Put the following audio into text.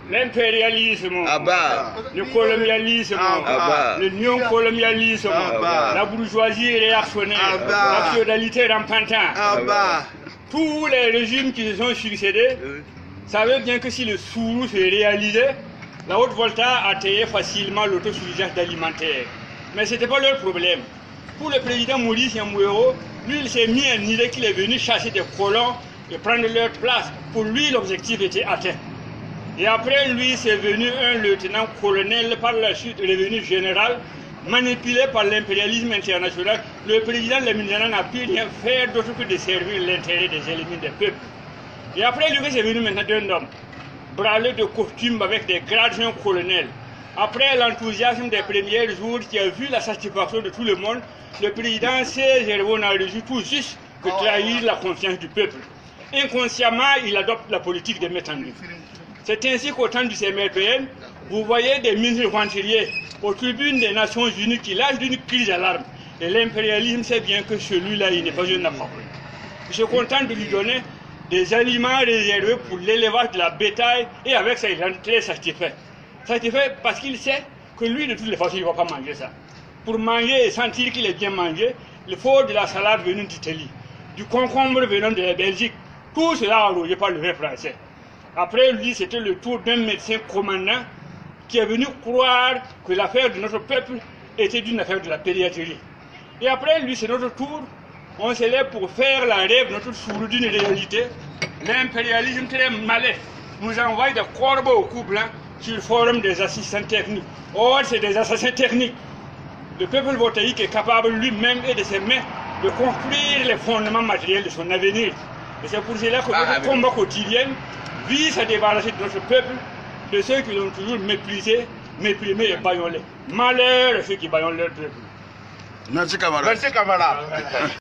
L'impérialisme, le colonialisme, le néocolonialisme, la bourgeoisie réactionnaire, la féodalité rampantante, tous les régimes qui se sont succédés savaient bien que si le Sourou se réalisait, la Haute-Volta atteignait facilement l'autosuffisance alimentaire. Mais ce n'était pas leur problème. Pour le président Maurice Yamouero, lui il s'est mis à une idée qu'il est venu chasser des colons et prendre leur place. Pour lui l'objectif était atteint. Et après lui, c'est venu un lieutenant-colonel, par la suite devenu général, manipulé par l'impérialisme international. Le président Lamine n'a pu rien faire d'autre que de servir l'intérêt des ennemis des peuples. Et après lui, c'est venu maintenant d'un homme, bralé de costume avec des grades colonels. Après l'enthousiasme des premiers jours qui a vu la satisfaction de tout le monde, le président C. n'a reçu tout juste que trahir la confiance du peuple. Inconsciemment, il adopte la politique de mettre en œuvre. C'est ainsi qu'au temps du CMRPN, vous voyez des ministres venturiers aux tribunes des Nations Unies qui lâchent d'une crise d'alarme. Et l'impérialisme sait bien que celui-là, il n'est pas un apport. Je suis content de lui donner des aliments réservés pour l'élevage de la bétail et avec ça, il est très satisfait. Satisfait parce qu'il sait que lui, de toutes les façons, il ne va pas manger ça. Pour manger et sentir qu'il est bien mangé, il faut de la salade venue d'Italie, du concombre venant de la Belgique, tout cela arrosé par le vin français. Après lui, c'était le tour d'un médecin commandant qui est venu croire que l'affaire de notre peuple était une affaire de la pédiatrie. Et après lui, c'est notre tour. On se lève pour faire la rêve de notre Sourou d'une réalité. L'impérialisme très malin nous envoie des corbeaux au cou blanc sur le forum des assistants techniques. Or, c'est des assassins techniques. Le peuple voltaïque est capable lui-même et de ses mains de construire les fondements matériels de son avenir. Et c'est pour cela que notre combat quotidien vise à débarrasser de notre peuple de ceux qui l'ont toujours méprisé, méprimé et baïonné. Malheur à ceux qui baïonnent leur peuple. Merci camarade.